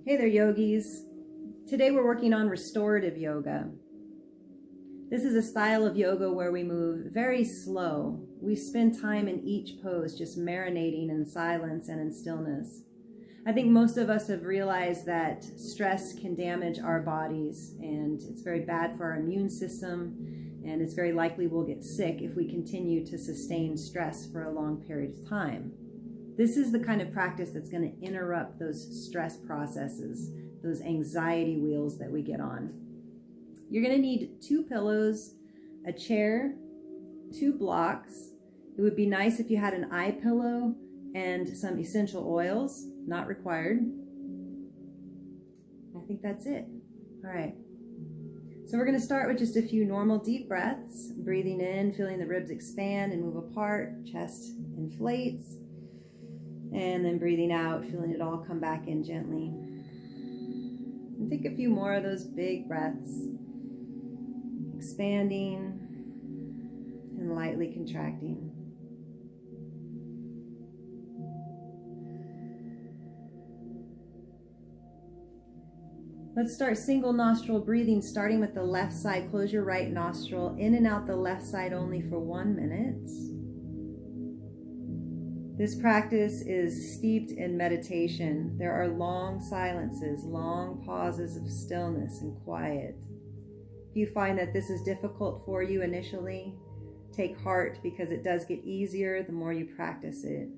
Hey there, yogis. Today we're working on restorative yoga. This is a style of yoga where we move very slow. We spend time in each pose just marinating in silence and in stillness. I think most of us have realized that stress can damage our bodies, and it's very bad for our immune system, and it's very likely we'll get sick if we continue to sustain stress for a long period of time. This is the kind of practice that's going to interrupt those stress processes, those anxiety wheels that we get on. You're going to need 2 pillows, a chair, 2 blocks. It would be nice if you had an eye pillow and some essential oils, not required. I think that's it. All right. So we're going to start with just a few normal deep breaths, breathing in, feeling the ribs expand and move apart, chest inflates. And then breathing out, feeling it all come back in gently. And take a few more of those big breaths, expanding and lightly contracting. Let's start single nostril breathing, starting with the left side. Close your right nostril, in and out the left side only for 1 minute. This practice is steeped in meditation. There are long silences, long pauses of stillness and quiet. If you find that this is difficult for you initially, take heart, because it does get easier the more you practice it.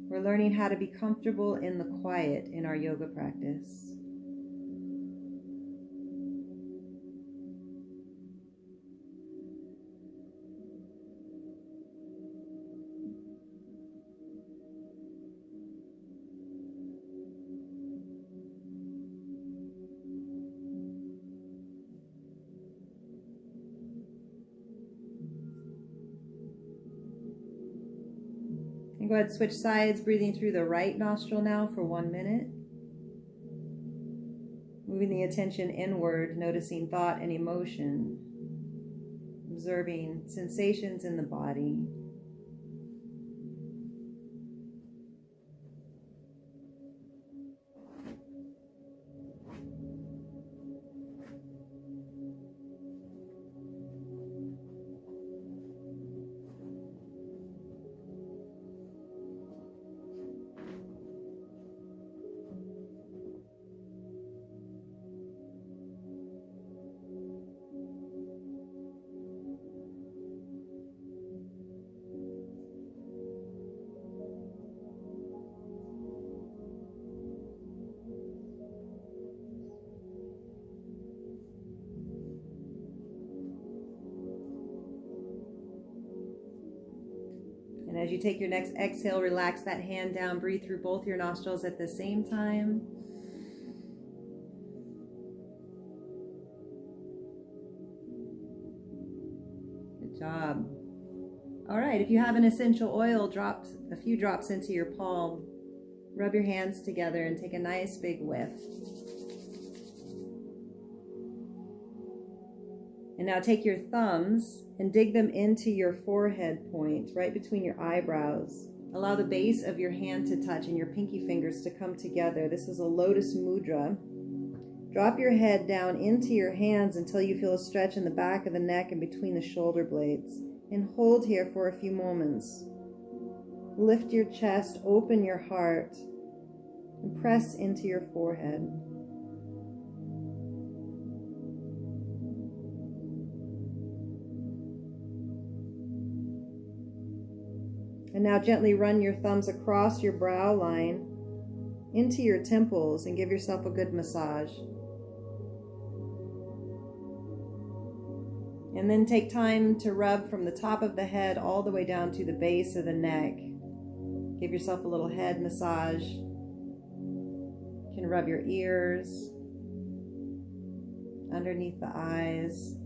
We're learning how to be comfortable in the quiet in our yoga practice. And go ahead and switch sides, breathing through the right nostril now for 1 minute. Moving the attention inward, noticing thought and emotion. Observing sensations in the body. And as you take your next exhale, relax that hand down. Breathe through both your nostrils at the same time. Good job. All right, if you have an essential oil, drop a few drops into your palm. Rub your hands together and take a nice big whiff. And now take your thumbs and dig them into your forehead point, right between your eyebrows. Allow the base of your hand to touch and your pinky fingers to come together. This is a lotus mudra. Drop your head down into your hands until you feel a stretch in the back of the neck and between the shoulder blades. And hold here for a few moments. Lift your chest, open your heart, and press into your forehead. And now gently run your thumbs across your brow line into your temples and give yourself a good massage. And then take time to rub from the top of the head all the way down to the base of the neck. Give yourself a little head massage. You can rub your ears, underneath the eyes,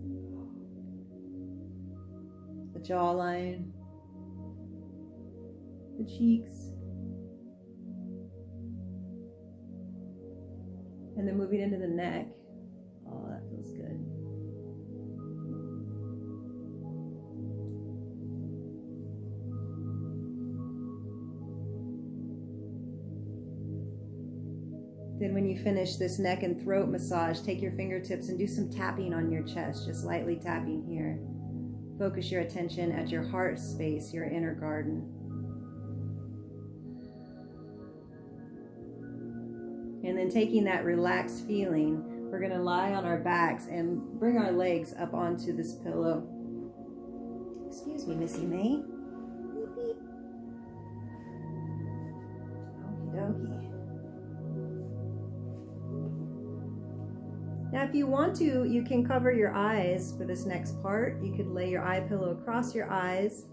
the jawline, the cheeks, and then moving into the neck. Oh, that feels good. Then when you finish this neck and throat massage, take your fingertips and do some tapping on your chest, just lightly tapping here. Focus your attention at your heart space, your inner garden. And then taking that relaxed feeling, we're going to lie on our backs and bring our legs up onto this pillow. Excuse me, Missy May. Okie dokie. Now, if you want to, you can cover your eyes for this next part. You could lay your eye pillow across your eyes.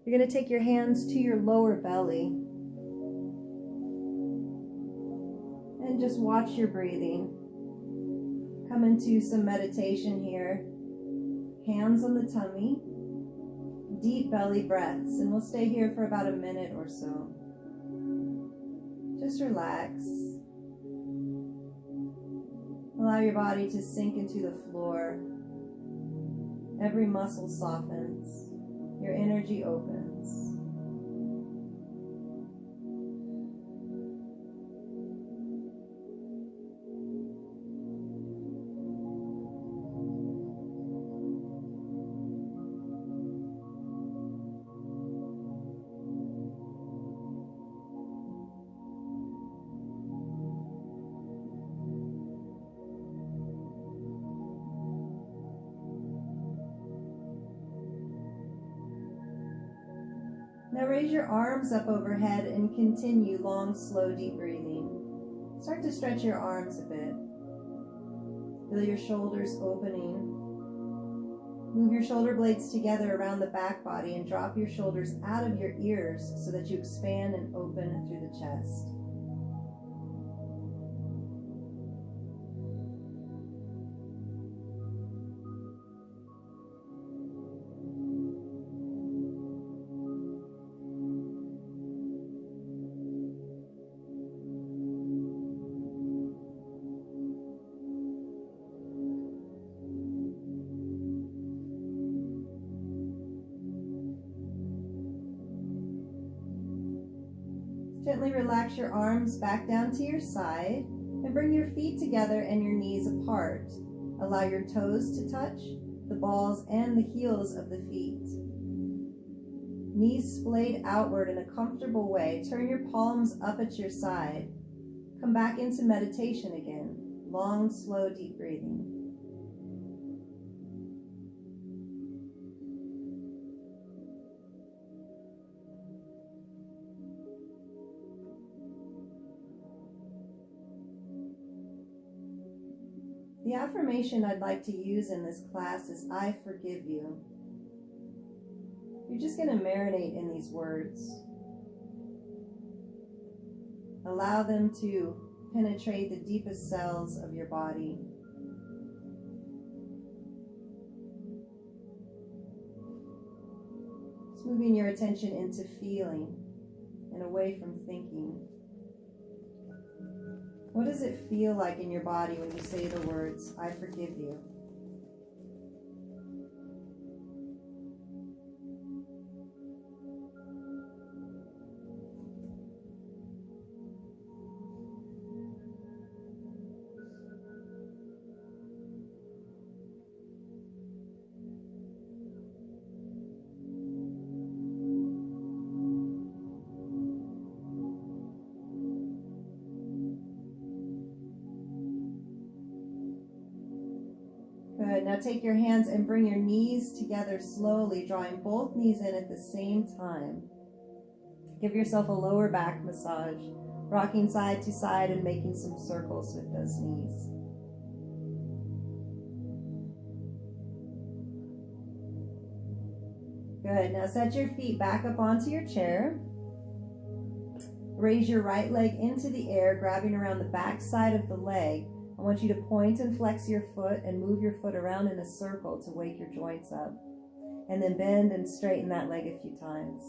You're going to take your hands to your lower belly. And just watch your breathing. Come into some meditation here. Hands on the tummy. Deep belly breaths. And we'll stay here for about a minute or so. Just relax. Allow your body to sink into the floor. Every muscle softens. Your energy opens. Now raise your arms up overhead and continue long, slow, deep breathing. Start to stretch your arms a bit. Feel your shoulders opening. Move your shoulder blades together around the back body and drop your shoulders out of your ears so that you expand and open through the chest. Gently relax your arms back down to your side and bring your feet together and your knees apart. Allow your toes to touch the balls and the heels of the feet. Knees splayed outward in a comfortable way. Turn your palms up at your side. Come back into meditation again. Long, slow, deep breathing. The affirmation I'd like to use in this class is, I forgive you. You're just going to marinate in these words. Allow them to penetrate the deepest cells of your body. Just moving your attention into feeling and away from thinking. What does it feel like in your body when you say the words, I forgive you? Good. Now take your hands and bring your knees together slowly, drawing both knees in at the same time. Give yourself a lower back massage, rocking side to side and making some circles with those knees. Good. Now set your feet back up onto your chair. Raise your right leg into the air, grabbing around the back side of the leg. I want you to point and flex your foot and move your foot around in a circle to wake your joints up. And then bend and straighten that leg a few times.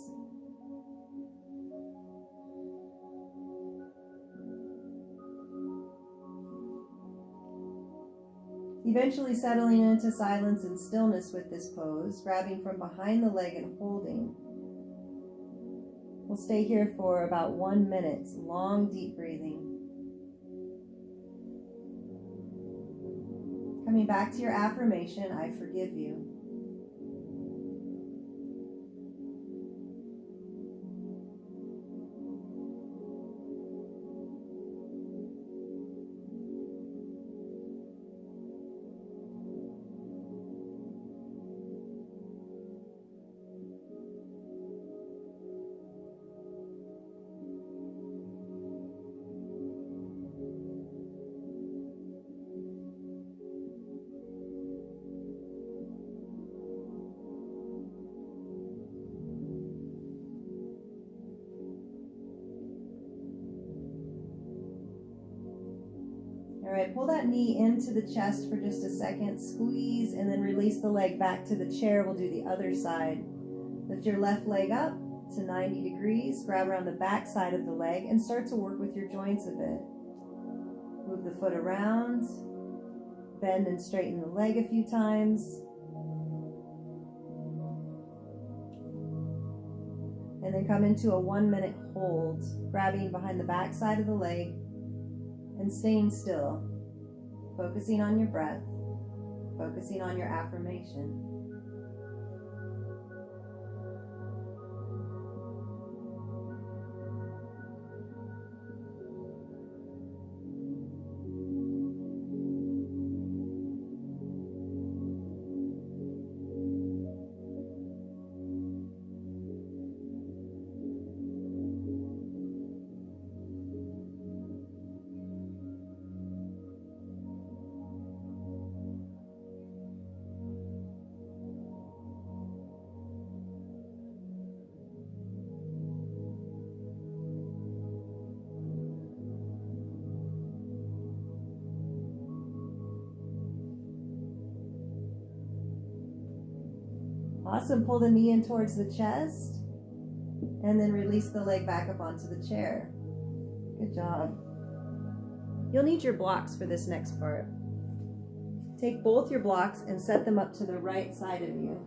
Eventually settling into silence and stillness with this pose, grabbing from behind the leg and holding. We'll stay here for about 1 minute, long deep breathing. Coming back to your affirmation, I forgive you. All right, pull that knee into the chest for just a second, squeeze, and then release the leg back to the chair. We'll do the other side. Lift your left leg up to 90 degrees, grab around the back side of the leg, and start to work with your joints a bit. Move the foot around, bend and straighten the leg a few times. And then come into a 1-minute hold, grabbing behind the back side of the leg and staying still, focusing on your breath, focusing on your affirmation. Awesome. Pull the knee in towards the chest and then release the leg back up onto the chair. Good job. You'll need your blocks for this next part. Take both your blocks and set them up to the right side of you.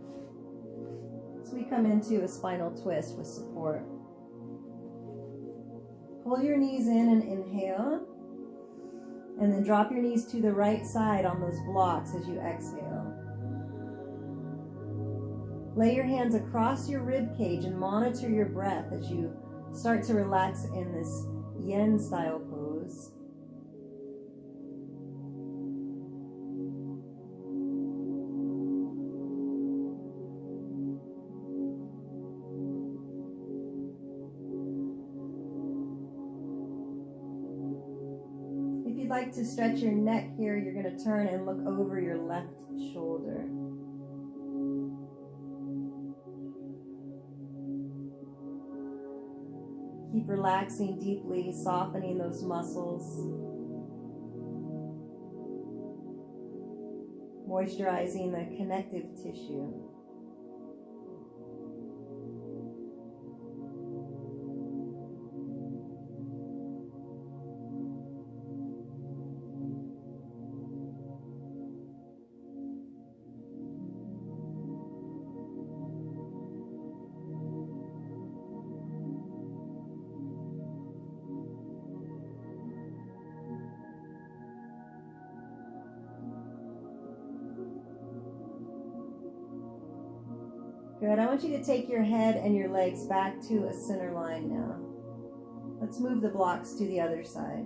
So we come into a spinal twist with support. Pull your knees in and inhale, and then drop your knees to the right side on those blocks as you exhale. Lay your hands across your rib cage and monitor your breath as you start to relax in this yen style pose. If you'd like to stretch your neck here, you're going to turn and look over your left shoulder. Keep relaxing deeply, softening those muscles, moisturizing the connective tissue. Good. I want you to take your head and your legs back to a center line now. Let's move the blocks to the other side.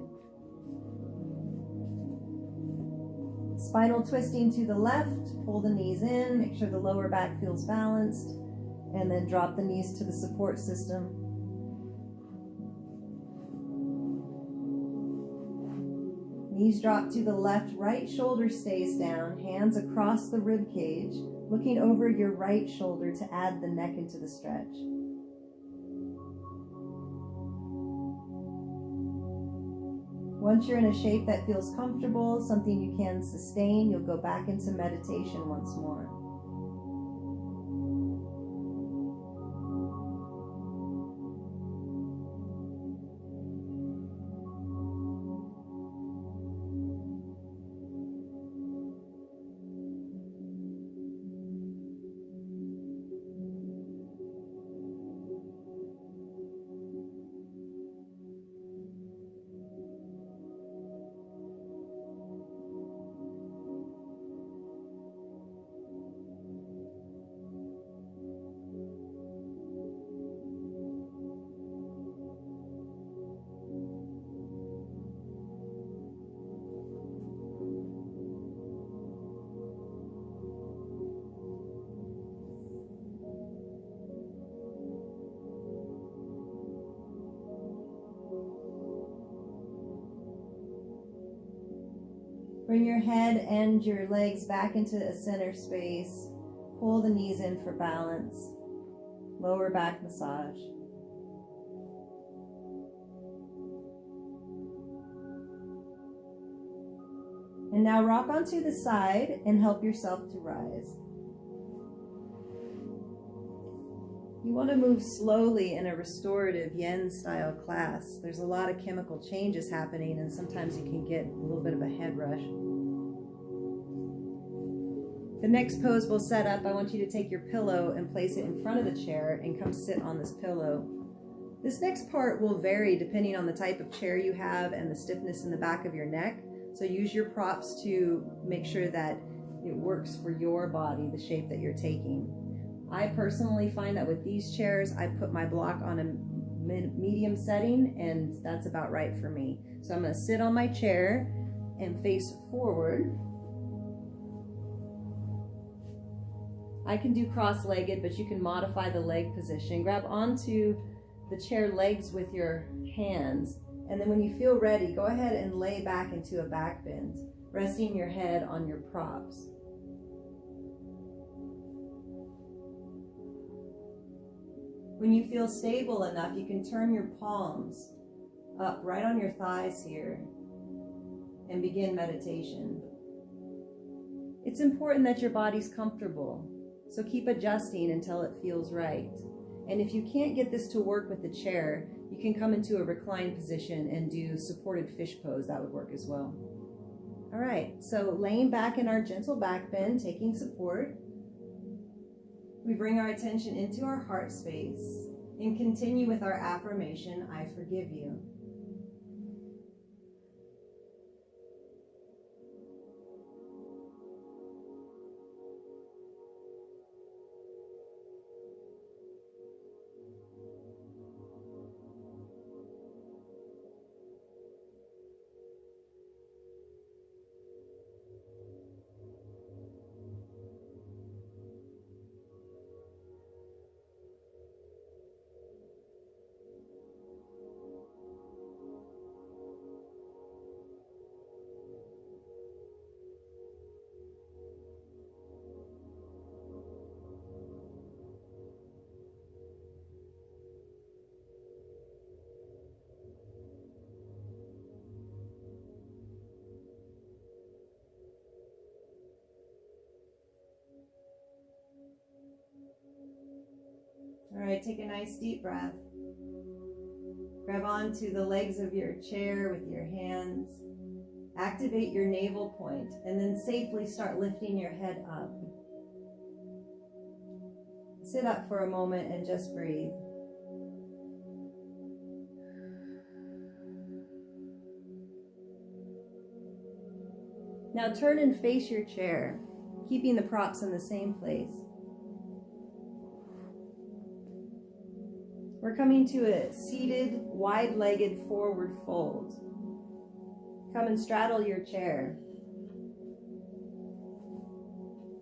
Spinal twisting to the left. Pull the knees in. Make sure the lower back feels balanced. And then drop the knees to the support system. Knees drop to the left. Right shoulder stays down. Hands across the rib cage, looking over your right shoulder to add the neck into the stretch. Once you're in a shape that feels comfortable, something you can sustain, you'll go back into meditation once more. Bring your head and your legs back into a center space. Pull the knees in for balance. Lower back massage. And now rock onto the side and help yourself to rise. You want to move slowly in a restorative yin style class. There's a lot of chemical changes happening and sometimes you can get a little bit of a head rush. The next pose we'll set up, I want you to take your pillow and place it in front of the chair and come sit on this pillow. This next part will vary depending on the type of chair you have and the stiffness in the back of your neck. So use your props to make sure that it works for your body, the shape that you're taking. I personally find that with these chairs, I put my block on a medium setting and that's about right for me. So I'm going to sit on my chair and face forward. I can do cross-legged, but you can modify the leg position. Grab onto the chair legs with your hands. And then when you feel ready, go ahead and lay back into a back bend, resting your head on your props. When you feel stable enough, you can turn your palms up right on your thighs here and begin meditation. It's important that your body's comfortable, so keep adjusting until it feels right. And if you can't get this to work with the chair, you can come into a reclined position and do supported fish pose. That would work as well. All right, so laying back in our gentle back bend, taking support. We bring our attention into our heart space and continue with our affirmation, I forgive you. All right, take a nice deep breath. Grab onto the legs of your chair with your hands. Activate your navel point and then safely start lifting your head up. Sit up for a moment and just breathe. Now turn and face your chair, keeping the props in the same place. We're coming to a seated, wide-legged forward fold. Come and straddle your chair.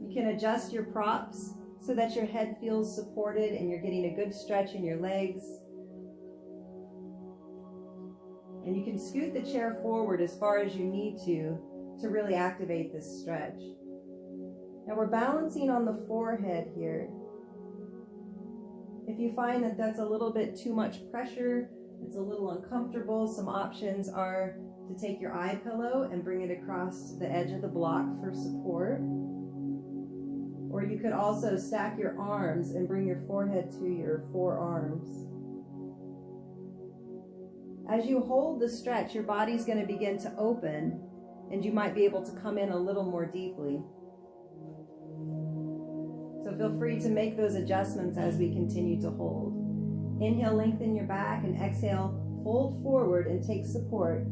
You can adjust your props so that your head feels supported and you're getting a good stretch in your legs. And you can scoot the chair forward as far as you need to really activate this stretch. Now we're balancing on the forehead here. If you find that that's a little bit too much pressure, it's a little uncomfortable, some options are to take your eye pillow and bring it across the edge of the block for support. Or you could also stack your arms and bring your forehead to your forearms. As you hold the stretch, your body's going to begin to open and you might be able to come in a little more deeply. So feel free to make those adjustments as we continue to hold. Inhale, lengthen your back, and exhale, fold forward and take support.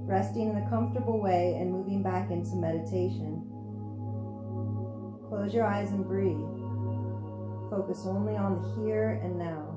Resting in a comfortable way and moving back into meditation. Close your eyes and breathe. Focus only on the here and now.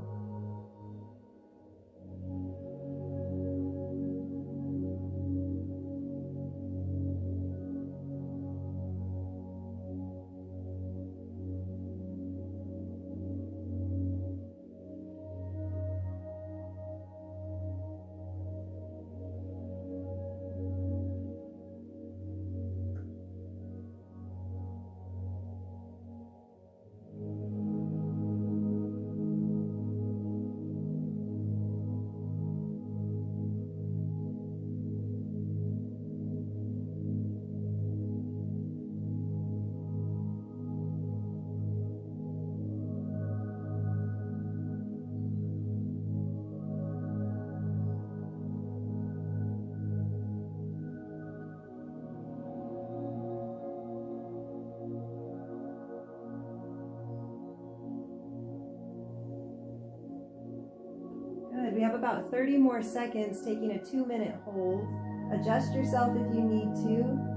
about 30 more seconds, taking a 2-minute hold. Adjust yourself if you need to.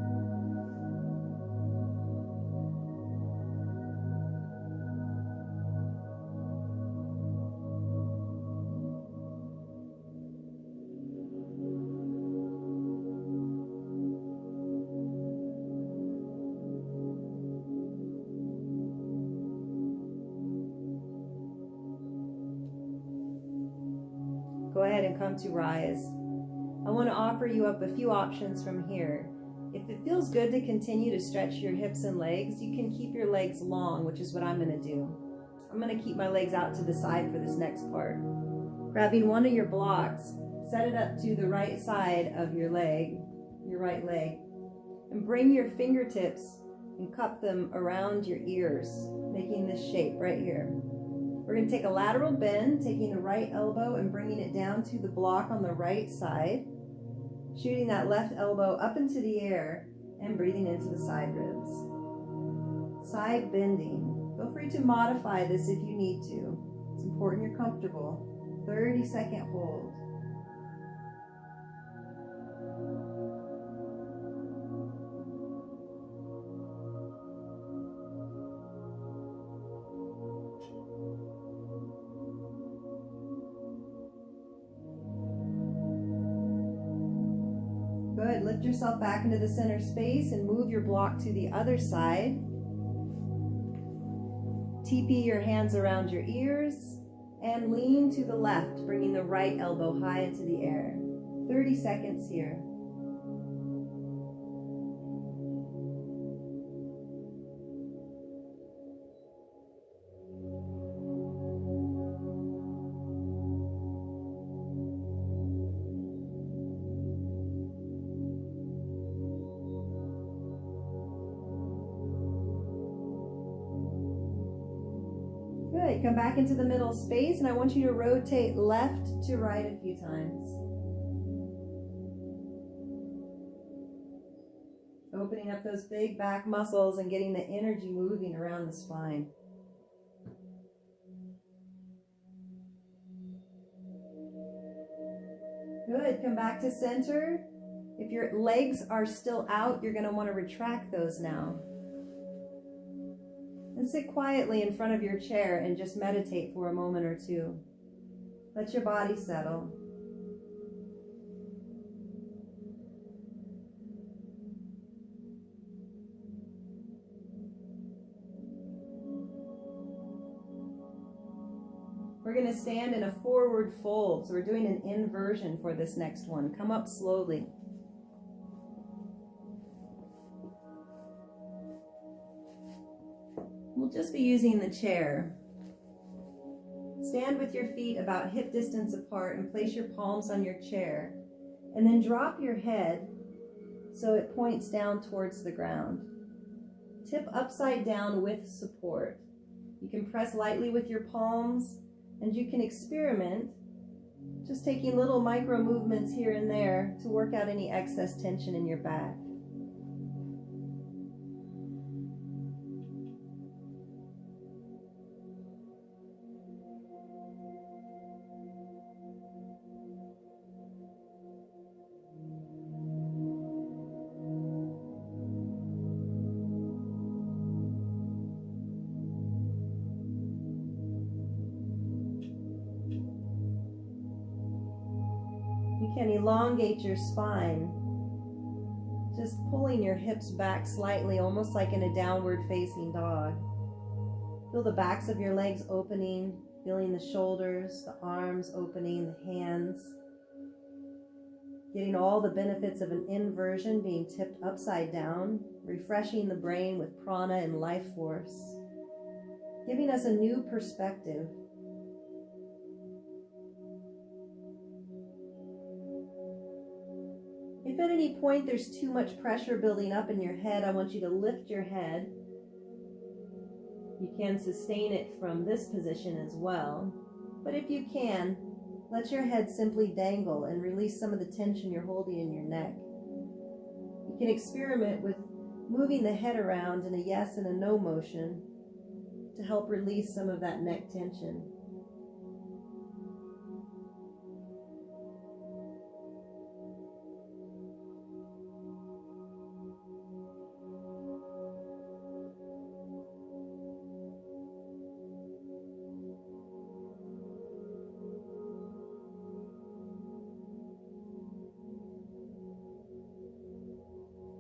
Go ahead and come to rise. I want to offer you up a few options from here. If it feels good to continue to stretch your hips and legs, you can keep your legs long, which is what I'm going to do. I'm going to keep my legs out to the side for this next part. Grabbing one of your blocks, set it up to the right side of your leg, your right leg, and bring your fingertips and cup them around your ears, making this shape right here. We're going to take a lateral bend, taking the right elbow and bringing it down to the block on the right side, shooting that left elbow up into the air and breathing into the side ribs. Side bending. Feel free to modify this if you need to. It's important you're comfortable. 30-second hold. Good. Lift yourself back into the center space and move your block to the other side. TP your hands around your ears and lean to the left, bringing the right elbow high into the air. 30 seconds here. Good. Come back into the middle space, and I want you to rotate left to right a few times. Opening up those big back muscles and getting the energy moving around the spine. Good. Come back to center. If your legs are still out, you're going to want to retract those now. And sit quietly in front of your chair and just meditate for a moment or two. Let your body settle. We're going to stand in a forward fold. So we're doing an inversion for this next one. Come up slowly. We'll just be using the chair. Stand with your feet about hip distance apart and place your palms on your chair. And then drop your head so it points down towards the ground. Tip upside down with support. You can press lightly with your palms, and you can experiment just taking little micro movements here and there to work out any excess tension in your back. You can elongate your spine, just pulling your hips back slightly, almost like in a downward facing dog. Feel the backs of your legs opening, feeling the shoulders, the arms opening, the hands. Getting all the benefits of an inversion, being tipped upside down, refreshing the brain with prana and life force, giving us a new perspective. If at any point there's too much pressure building up in your head, I want you to lift your head. You can sustain it from this position as well. But if you can, let your head simply dangle and release some of the tension you're holding in your neck. You can experiment with moving the head around in a yes and a no motion to help release some of that neck tension.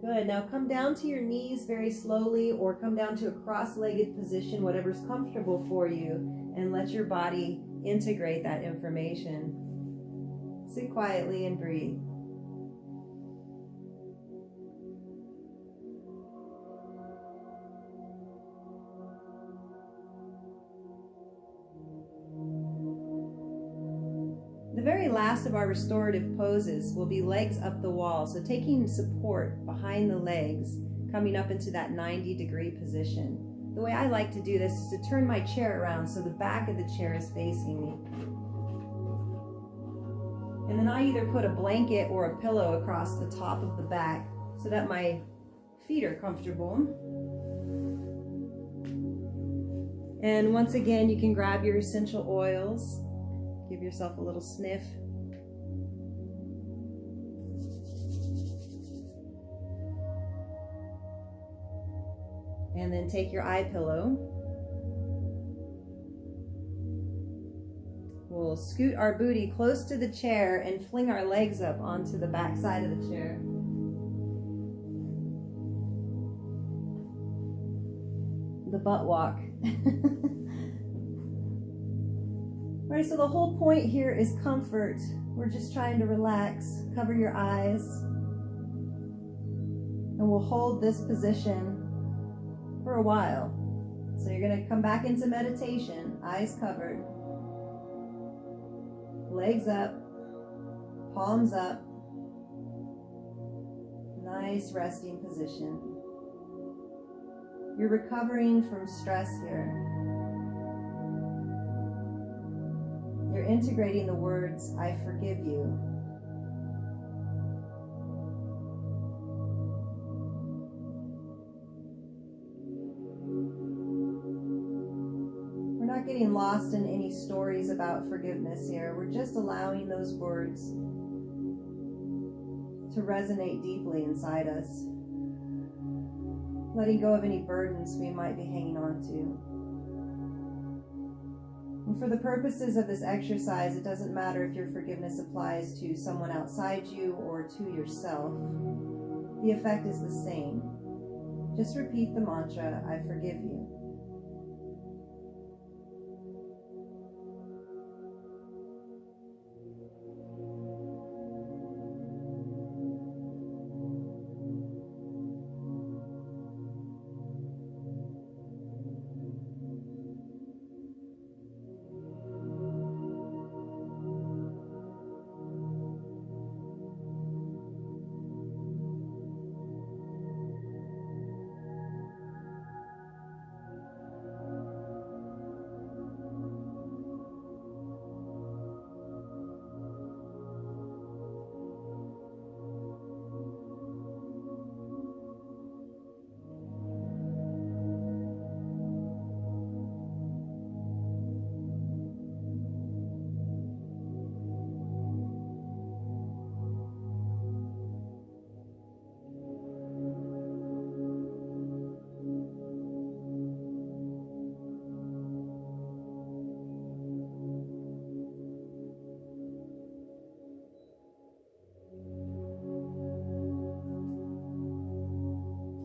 Good. Now come down to your knees very slowly, or come down to a cross-legged position, whatever's comfortable for you, and let your body integrate that information. Sit quietly and breathe. The very last of our restorative poses will be legs up the wall. So taking support behind the legs, coming up into that 90-degree position. The way I like to do this is to turn my chair around so the back of the chair is facing me. And then I either put a blanket or a pillow across the top of the back so that my feet are comfortable. And once again, you can grab your essential oils. Give yourself a little sniff. And then take your eye pillow. We'll scoot our booty close to the chair and fling our legs up onto the back side of the chair. The butt walk. All right, so the whole point here is comfort. We're just trying to relax. Cover your eyes. And we'll hold this position for a while. So you're going to come back into meditation, eyes covered, legs up, palms up. Nice resting position. You're recovering from stress here. You're integrating the words, I forgive you. We're not getting lost in any stories about forgiveness here. We're just allowing those words to resonate deeply inside us. Letting go of any burdens we might be hanging on to. And for the purposes of this exercise, it doesn't matter if your forgiveness applies to someone outside you or to yourself. The effect is the same. Just repeat the mantra, I forgive you.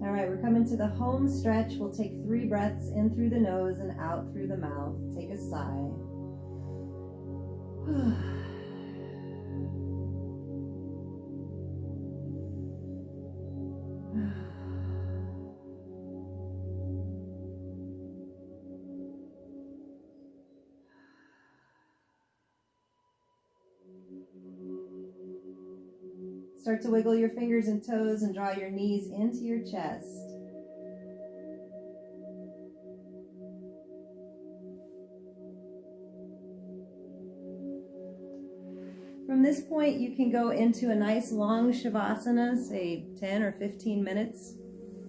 All right, we're coming to the home stretch. We'll take 3 breaths in through the nose and out through the mouth. Take a sigh. Start to wiggle your fingers and toes and draw your knees into your chest. From this point, you can go into a nice long Shavasana, say 10 or 15 minutes,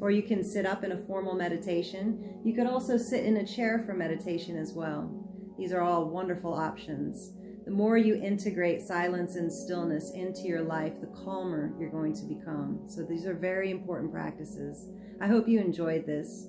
or you can sit up in a formal meditation. You could also sit in a chair for meditation as well. These are all wonderful options. The more you integrate silence and stillness into your life, the calmer you're going to become. So these are very important practices. I hope you enjoyed this.